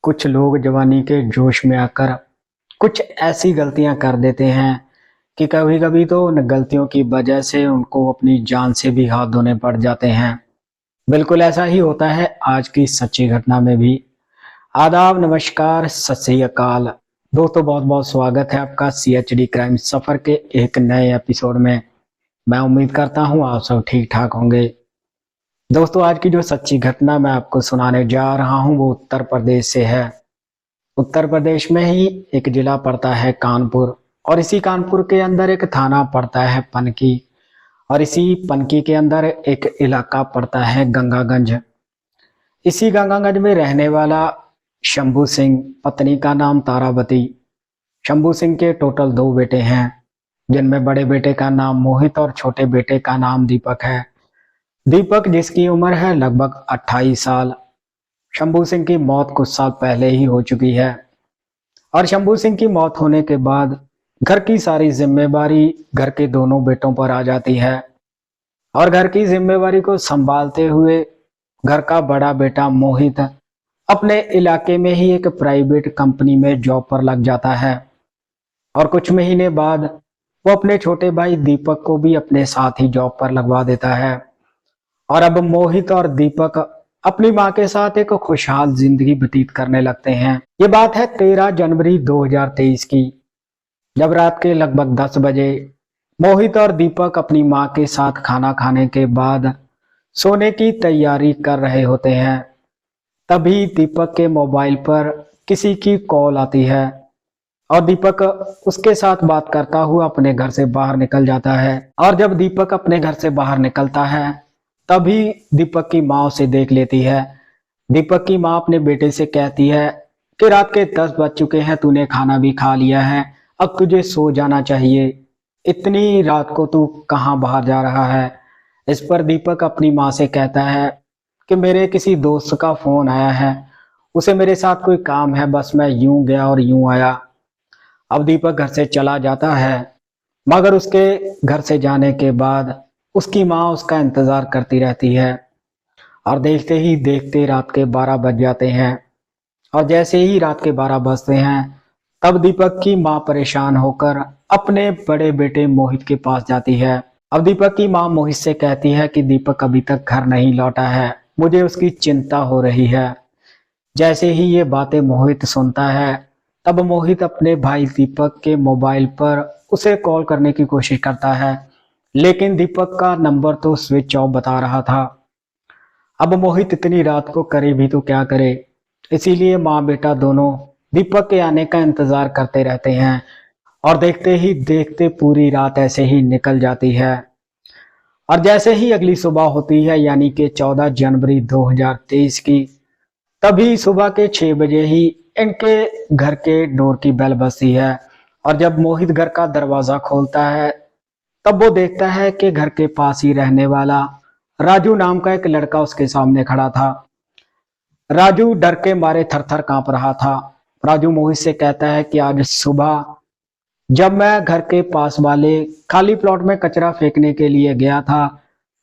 कुछ लोग जवानी के जोश में आकर कुछ ऐसी गलतियां कर देते हैं कि कभी-कभी तो उन गलतियों की वजह से उनको अपनी जान से भी हाथ धोने पड़ जाते हैं। बिल्कुल ऐसा ही होता है आज की सच्ची घटना में भी। आदाब, नमस्कार, सत श्री अकाल। दोस्तों, बहुत-बहुत स्वागत है आपका सीएचडी क्राइम सफर के एक नए एपिसोड में। मैं उम्मीद करता हूँ आप सब ठीक-ठाक होंगे। दोस्तों, आज की जो सच्ची घटना मैं आपको सुनाने जा रहा हूँ वो उत्तर प्रदेश से है। उत्तर प्रदेश में ही एक जिला पड़ता है कानपुर, और इसी कानपुर के अंदर एक थाना पड़ता है पनकी, और इसी पनकी के अंदर एक इलाका पड़ता है गंगागंज। इसी गंगागंज में रहने वाला शंभू सिंह, पत्नी का नाम तारावती। शंभू सिंह के टोटल 2 बेटे हैं, जिनमें बड़े बेटे का नाम मोहित और छोटे बेटे का नाम दीपक है। दीपक जिसकी उम्र है लगभग 28 साल। शंभू सिंह की मौत कुछ साल पहले ही हो चुकी है, और शंभू सिंह की मौत होने के बाद घर की सारी जिम्मेवारी घर के दोनों बेटों पर आ जाती है। और घर की जिम्मेवारी को संभालते हुए घर का बड़ा बेटा मोहित अपने इलाके में ही एक प्राइवेट कंपनी में जॉब पर लग जाता है, और कुछ महीने बाद वो अपने छोटे भाई दीपक को भी अपने साथ ही जॉब पर लगवा देता है। और अब मोहित और दीपक अपनी मां के साथ एक खुशहाल जिंदगी व्यतीत करने लगते हैं। ये बात है 13 जनवरी 2023 की, जब रात के लगभग 10 बजे मोहित और दीपक अपनी मां के साथ खाना खाने के बाद सोने की तैयारी कर रहे होते हैं। तभी दीपक के मोबाइल पर किसी की कॉल आती है, और दीपक उसके साथ बात करता हुआ अपने घर से बाहर निकल जाता है। और जब दीपक अपने घर से बाहर निकलता है तभी दीपक की माँ उसे देख लेती है। दीपक की माँ अपने बेटे से कहती है कि रात के 10 बज चुके हैं, तूने खाना भी खा लिया है, अब तुझे सो जाना चाहिए। इतनी रात को तू कहाँ बाहर जा रहा है। इस पर दीपक अपनी माँ से कहता है कि मेरे किसी दोस्त का फोन आया है, उसे मेरे साथ कोई काम है, बस मैं यूं गया और यूं आया। अब दीपक घर से चला जाता है, मगर उसके घर से जाने के बाद उसकी माँ उसका इंतजार करती रहती है। और देखते ही देखते रात के 12 बज जाते हैं, और जैसे ही रात के 12 बजते हैं तब दीपक की माँ परेशान होकर अपने बड़े बेटे मोहित के पास जाती है। अब दीपक की माँ मोहित से कहती है कि दीपक अभी तक घर नहीं लौटा है, मुझे उसकी चिंता हो रही है। जैसे ही ये बातें मोहित सुनता है तब मोहित अपने भाई दीपक के मोबाइल पर उसे कॉल करने की कोशिश करता है, लेकिन दीपक का नंबर तो स्विच ऑफ बता रहा था। अब मोहित इतनी रात को करे भी तो क्या करे, इसीलिए माँ बेटा दोनों दीपक के आने का इंतजार करते रहते हैं, और देखते ही देखते पूरी रात ऐसे ही निकल जाती है। और जैसे ही अगली सुबह होती है, यानी कि 14 जनवरी 2023 की, तभी सुबह के 6 बजे ही इनके घर के डोर की बेल बजती है। और जब मोहित घर का दरवाजा खोलता है तब वो देखता है कि घर के पास ही रहने वाला राजू नाम का एक लड़का उसके सामने खड़ा था। राजू डर के मारे थर-थर कांप रहा था। राजू मोहित से कहता है कि आज सुबह जब मैं घर के पास वाले खाली प्लॉट में कचरा फेंकने के लिए गया था,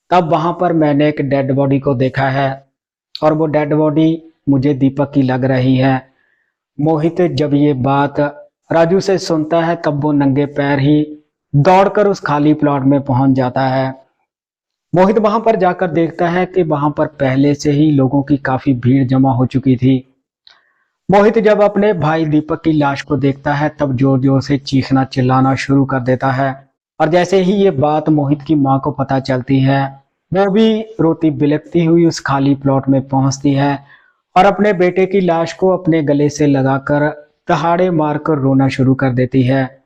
तब वहां पर मैंने एक डेड बॉडी को देखा है, और वो डेड बॉडी मुझे दीपक की लग रही है। मोहित जब ये बात राजू से सुनता है तब वो नंगे पैर ही दौड़कर उस खाली प्लॉट में पहुंच जाता है। मोहित वहां पर जाकर देखता है कि वहां पर पहले से ही लोगों की काफी भीड़ जमा हो चुकी थी। मोहित जब अपने भाई दीपक की लाश को देखता है तब जोर जोर से चीखना चिल्लाना शुरू कर देता है। और जैसे ही ये बात मोहित की माँ को पता चलती है, वो भी रोती बिलखती हुई उस खाली प्लॉट में पहुंचती है, और अपने बेटे की लाश को अपने गले से लगाकर दहाड़े मारकर रोना शुरू कर देती है।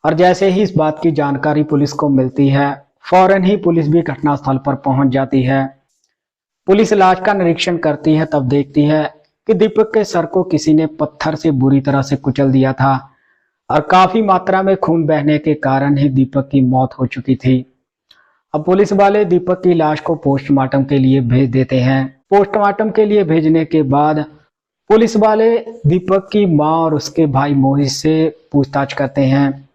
और जैसे ही इस बात की जानकारी पुलिस को मिलती है, फौरन ही पुलिस भी घटनास्थल पर पहुंच जाती है। पुलिस लाश का निरीक्षण करती है, तब देखती है कि दीपक के सर को किसी ने पत्थर से बुरी तरह से कुचल दिया था, और काफी मात्रा में खून बहने के कारण ही दीपक की मौत हो चुकी थी। अब पुलिस वाले दीपक की लाश को पोस्टमार्टम के लिए भेज देते हैं। पोस्टमार्टम के लिए भेजने के बाद पुलिस वाले दीपक की मां और उसके भाई मोहित से पूछताछ करते हैं।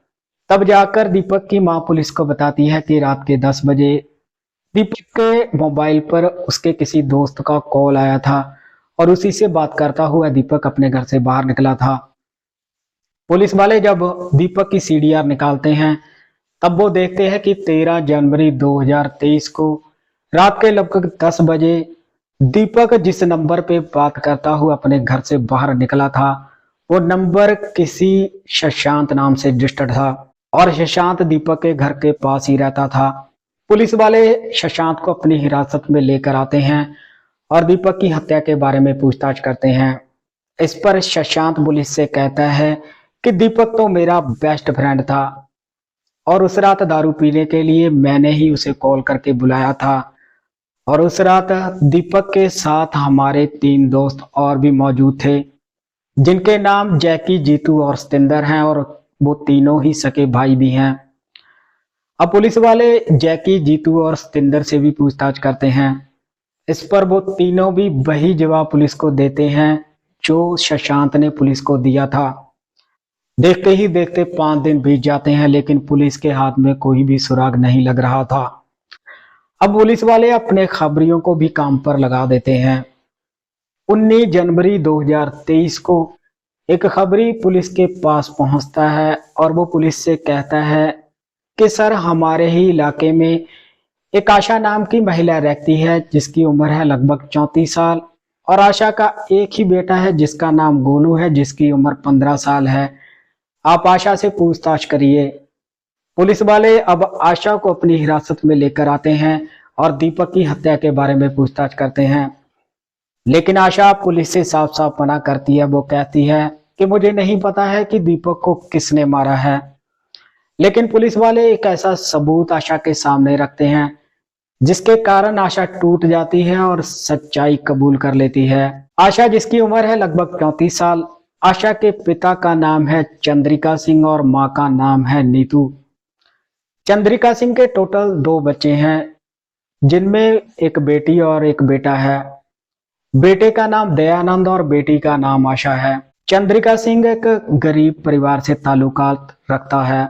तब जाकर दीपक की मां पुलिस को बताती है कि रात के 10 बजे दीपक के मोबाइल पर उसके किसी दोस्त का कॉल आया था, और उसी से बात करता हुआ दीपक अपने घर से बाहर निकला था। पुलिस वाले जब दीपक की सीडीआर निकालते हैं तब वो देखते हैं कि 13 जनवरी 2023 को रात के लगभग 10 बजे दीपक जिस नंबर पे बात करता हुआ अपने घर से बाहर निकला था वो नंबर किसी शशांत नाम से रजिस्टर्ड था और शशांत दीपक के घर के पास ही रहता था। पुलिस वाले शशांत को अपनी हिरासत में लेकर आते हैं और दीपक की हत्या के बारे में पूछताछ करते हैं। इस पर शशांत पुलिस से कहता है कि दीपक तो मेरा बेस्ट फ्रेंड था और उस रात दारू पीने के लिए मैंने ही उसे कॉल करके बुलाया था और उस रात दीपक के साथ हमारे 3 दोस्त और भी मौजूद थे जिनके नाम जैकी, जीतू और सतिंदर हैं और वो तीनों ही सके भाई भी हैं। अब पुलिस वाले जैकी, जीतू और सतिंदर से भी पूछताछ करते हैं। इस पर वो तीनों भी वही जवाब पुलिस को देते हैं जो शशांत ने पुलिस को दिया था। देखते ही देखते 5 दिन बीत जाते हैं लेकिन पुलिस के हाथ में कोई भी सुराग नहीं लग रहा था। अब पुलिस वाले अपने खबरियों को भी काम पर लगा देते हैं। 19 जनवरी 2023 को एक खबरी पुलिस के पास पहुंचता है और वो पुलिस से कहता है कि सर, हमारे ही इलाके में एक आशा नाम की महिला रहती है जिसकी उम्र है लगभग 34 साल और आशा का एक ही बेटा है जिसका नाम गोलू है जिसकी उम्र 15 साल है। आप आशा से पूछताछ करिए। पुलिस वाले अब आशा को अपनी हिरासत में लेकर आते हैं और दीपक की हत्या के बारे में पूछताछ करते हैं लेकिन आशा पुलिस से साफ साफ मना करती है। वो कहती है कि मुझे नहीं पता है कि दीपक को किसने मारा है। लेकिन पुलिस वाले एक ऐसा सबूत आशा के सामने रखते हैं जिसके कारण आशा टूट जाती है और सच्चाई कबूल कर लेती है। आशा जिसकी उम्र है लगभग 34 साल, आशा के पिता का नाम है चंद्रिका सिंह और मां का नाम है नीतू। चंद्रिका सिंह के टोटल 2 बच्चे हैं जिनमें एक बेटी और एक बेटा है। बेटे का नाम दयानंद और बेटी का नाम आशा है। चंद्रिका सिंह एक गरीब परिवार से ताल्लुकात रखता है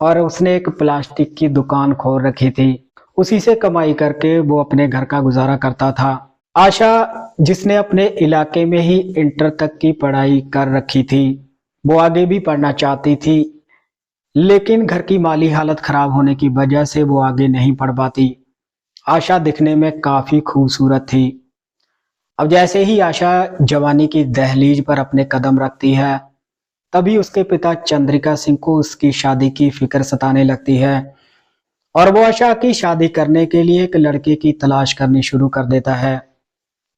और उसने एक प्लास्टिक की दुकान खोल रखी थी। उसी से कमाई करके वो अपने घर का गुजारा करता था। आशा जिसने अपने इलाके में ही इंटर तक की पढ़ाई कर रखी थी, वो आगे भी पढ़ना चाहती थी लेकिन घर की माली हालत खराब होने की वजह से वो आगे नहीं पढ़ पाती। आशा दिखने में काफी खूबसूरत थी। अब जैसे ही आशा जवानी की दहलीज पर अपने कदम रखती है तभी उसके पिता चंद्रिका सिंह को उसकी शादी की फिक्र सताने लगती है और वो आशा की शादी करने के लिए एक लड़के की तलाश करनी शुरू कर देता है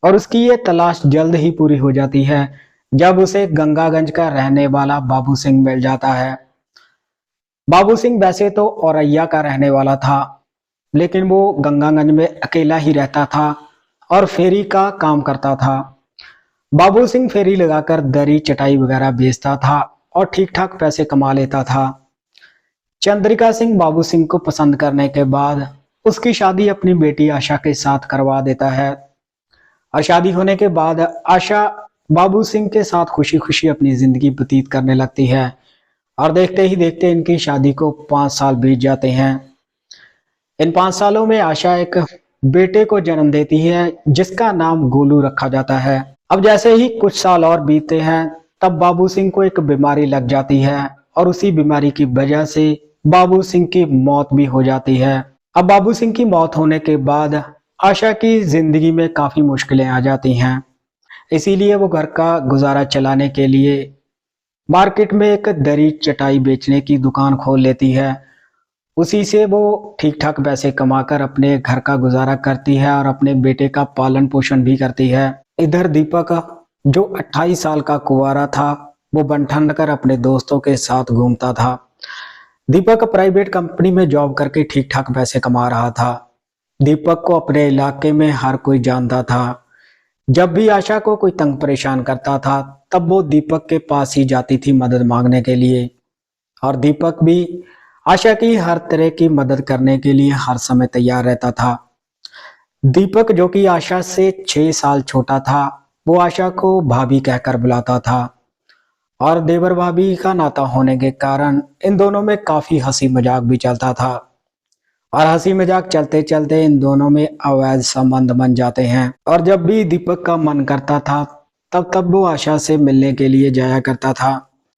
और उसकी ये तलाश जल्द ही पूरी हो जाती है जब उसे गंगागंज का रहने वाला बाबू सिंह मिल जाता है। बाबू सिंह वैसे तो औरैया का रहने वाला था लेकिन वो गंगागंज में अकेला ही रहता था और फेरी का काम करता था। बाबू सिंह फेरी लगाकर दरी चटाई वगैरह बेचता था और ठीक ठाक पैसे कमा लेता था। चंद्रिका सिंह बाबू सिंह को पसंद करने के बाद उसकी शादी अपनी बेटी आशा के साथ करवा देता है और शादी होने के बाद आशा बाबू सिंह के साथ खुशी खुशी अपनी जिंदगी व्यतीत करने लगती है और देखते ही देखते इनकी शादी को 5 साल बीत जाते हैं। इन 5 सालों में आशा एक बेटे को जन्म देती है जिसका नाम गोलू रखा जाता है। अब जैसे ही कुछ साल और बीतते हैं तब बाबू सिंह को एक बीमारी लग जाती है और उसी बीमारी की वजह से बाबू सिंह की मौत भी हो जाती है। अब बाबू सिंह की मौत होने के बाद आशा की जिंदगी में काफी मुश्किलें आ जाती हैं, इसीलिए वो घर का गुजारा चलाने के लिए मार्केट में एक दरी चटाई बेचने की दुकान खोल लेती है। उसी से वो ठीक ठाक पैसे कमाकर अपने घर का गुजारा करती है और अपने बेटे का पालन पोषण भी करती है। इधर दीपक जो 28 साल का कुंवारा था वो बन-ठन कर अपने दोस्तों के साथ घूमता था। दीपक प्राइवेट कंपनी में जॉब करके ठीक ठाक पैसे कमा रहा था। दीपक को अपने इलाके में हर कोई जानता था। जब भी आशा को कोई तंग परेशान करता था तब वो दीपक के पास ही जाती थी मदद मांगने के लिए और दीपक भी आशा की हर तरह की मदद करने के लिए हर समय तैयार रहता था। दीपक जो कि आशा से 6 साल छोटा था वो आशा को भाभी कहकर बुलाता था और देवर भाभी का नाता होने के कारण इन दोनों में काफी हंसी मजाक भी चलता था। और हंसी मजाक चलते चलते इन दोनों में अवैध संबंध बन जाते हैं। और जब भी दीपक का मन करता था तब तब वो आशा से मिलने के लिए जाया करता था।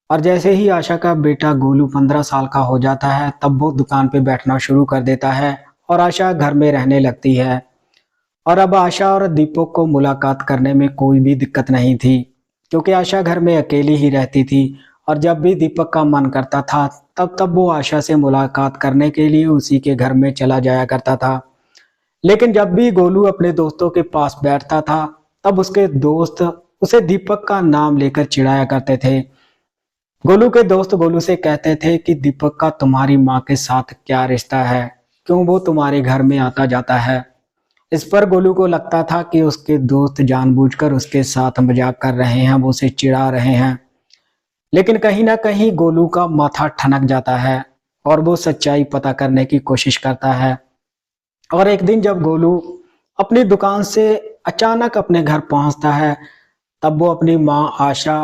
और जैसे ही आशा का बेटा गोलू 15 साल का हो जाता है तब वो दुकान पे बैठना शुरू कर देता है और आशा घर में रहने लगती है। और अब आशा और दीपक को मुलाकात करने में कोई भी दिक्कत नहीं थी, क्योंकि आशा घर में अकेली ही रहती थी। और जब भी दीपक का मन करता था तब तब वो आशा से मुलाकात करने के लिए उसी के घर में चला जाया करता था। लेकिन जब भी गोलू अपने दोस्तों के पास बैठता था तब उसके दोस्त उसे दीपक का नाम लेकर चिढ़ाया करते थे। गोलू के दोस्त गोलू से कहते थे कि दीपक का तुम्हारी माँ के साथ क्या रिश्ता है, क्यों वो तुम्हारे घर में आता जाता है। इस पर गोलू को लगता था कि उसके दोस्त जानबूझकर उसके साथ मजाक कर रहे हैं, वो उसे चिढ़ा रहे हैं। लेकिन कहीं ना कहीं गोलू का माथा ठनक जाता है और वो सच्चाई पता करने की कोशिश करता है। और एक दिन जब गोलू अपनी दुकान से अचानक अपने घर पहुंचता है तब वो अपनी माँ आशा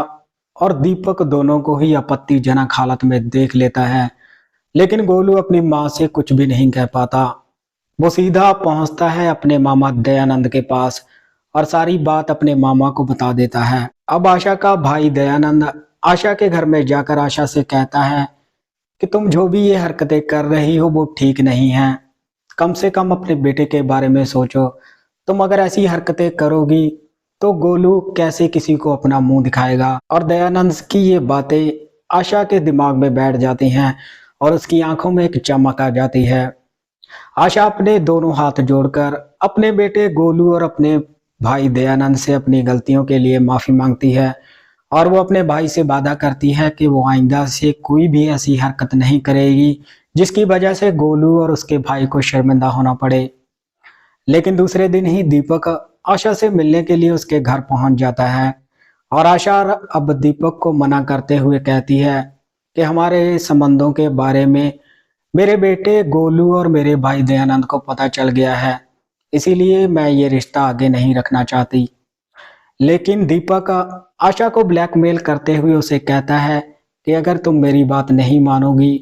और दीपक दोनों को ही आपत्तिजनक हालत में देख लेता है। लेकिन गोलू अपनी माँ से कुछ भी नहीं कह पाता। वो सीधा पहुंचता है अपने मामा दयानंद के पास और सारी बात अपने मामा को बता देता है। अब आशा का भाई दयानंद आशा के घर में जाकर आशा से कहता है कि तुम जो भी ये हरकतें कर रही हो वो ठीक नहीं है, कम से कम अपने बेटे के बारे में सोचो। तुम अगर ऐसी हरकतें करोगी तो गोलू कैसे किसी को अपना मुंह दिखाएगा। और दयानंद की ये बातें आशा के दिमाग में बैठ जाती हैं और उसकी आंखों में एक चमक आ जाती है। आशा अपने दोनों हाथ जोड़कर अपने बेटे गोलू और अपने भाई दयानंद से अपनी गलतियों के लिए माफी मांगती है और वो अपने भाई से वादा करती है कि वो आइंदा से कोई भी ऐसी हरकत नहीं करेगी जिसकी वजह से गोलू और उसके भाई को शर्मिंदा होना पड़े। लेकिन दूसरे दिन ही दीपक आशा से मिलने के लिए उसके घर पहुंच जाता है और आशा अब दीपक को मना करते हुए कहती है कि हमारे संबंधों के बारे में मेरे बेटे गोलू और मेरे भाई दयानंद को पता चल गया है, इसीलिए मैं ये रिश्ता आगे नहीं रखना चाहती। लेकिन दीपक आशा को ब्लैकमेल करते हुए उसे कहता है कि अगर तुम मेरी बात नहीं मानोगी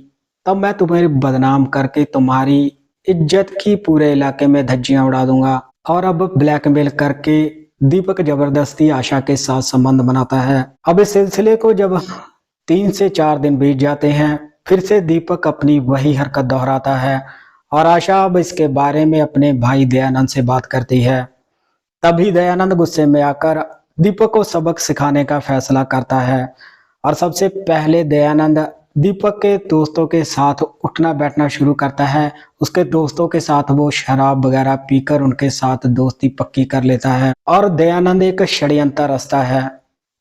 तब मैं तुम्हें बदनाम करके तुम्हारी इज्जत की पूरे इलाके में धज्जियां उड़ा दूंगा। और अब ब्लैकमेल करके दीपक जबरदस्ती आशा के साथ संबंध बनाता है। अब इस सिलसिले को जब 3 से 4 दिन बीत जाते हैं फिर से दीपक अपनी वही हरकत दोहराता है और आशा अब इसके बारे में अपने भाई दयानंद से बात करती है। तभी दयानंद गुस्से में आकर दीपक को सबक सिखाने का फैसला करता है और सबसे पहले दयानंद दीपक के दोस्तों के साथ उठना बैठना शुरू करता है। उसके दोस्तों के साथ वो शराब वगैरह पीकर उनके साथ दोस्ती पक्की कर लेता है और दयानंद एक षड्यंत्र रचता है।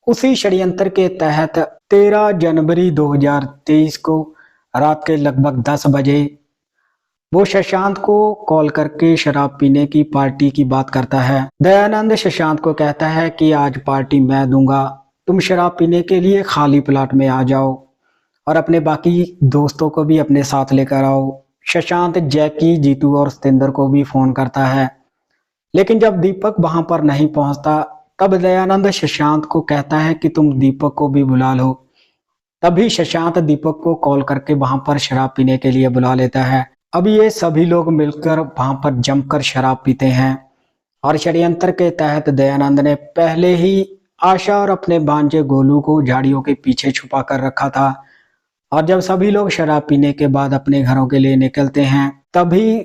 उसी षड्यंत्र के तहत 13 जनवरी 2023 को रात के लगभग 10 बजे वो शशांक को कॉल करके शराब पीने की पार्टी की बात करता है। दयानंद शशांक को कहता है कि आज पार्टी मैं दूंगा, तुम शराब पीने के लिए खाली प्लाट में आ जाओ और अपने बाकी दोस्तों को भी अपने साथ लेकर आओ। शशांक जैकी, जीतू और सतेंद्र को भी फोन करता है। लेकिन जब दीपक वहां पर नहीं पहुंचता तब दयानंद शशांक को कहता है कि तुम दीपक को भी बुला लो। तभी शशांक दीपक को कॉल करके वहां पर शराब पीने के लिए बुला लेता है। अब ये सभी लोग मिलकर वहां पर जमकर शराब पीते हैं और षड्यंत्र के तहत दयानंद ने पहले ही आशा और अपने भांजे गोलू को झाड़ियों के पीछे छुपा कर रखा था। और जब सभी लोग शराब पीने के बाद अपने घरों के लिए निकलते हैं तभी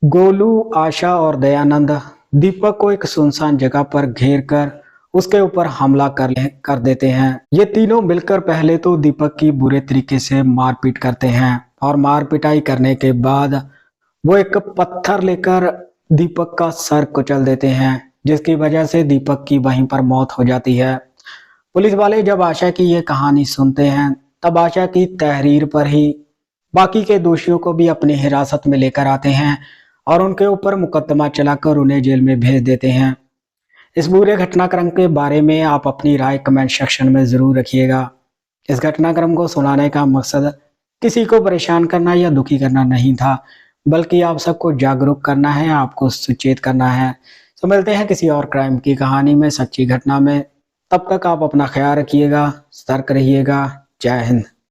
गोलू, आशा और दयानंद दीपक को एक सुनसान जगह पर घेर कर उसके ऊपर हमला कर देते हैं। ये तीनों मिलकर पहले तो दीपक की बुरे तरीके से मारपीट करते हैं और मार पिटाई करने के बाद वो एक पत्थर लेकर दीपक का सर कुचल देते हैं, जिसकी वजह से दीपक की वहीं पर मौत हो जाती है। पुलिस वाले जब आशा की ये कहानी सुनते हैं तब आशा की तहरीर पर ही बाकी के दोषियों को भी अपनी हिरासत में लेकर आते हैं और उनके ऊपर मुकदमा चलाकर उन्हें जेल में भेज देते हैं। इस पूरे घटनाक्रम के बारे में आप अपनी राय कमेंट सेक्शन में जरूर रखिएगा। इस घटनाक्रम को सुनाने का मकसद किसी को परेशान करना या दुखी करना नहीं था, बल्कि आप सबको जागरूक करना है, आपको सुचेत करना है। तो मिलते हैं किसी और क्राइम की कहानी में, सच्ची घटना में। तब तक आप अपना ख्याल रखिएगा, सतर्क रहिएगा। जय हिंद।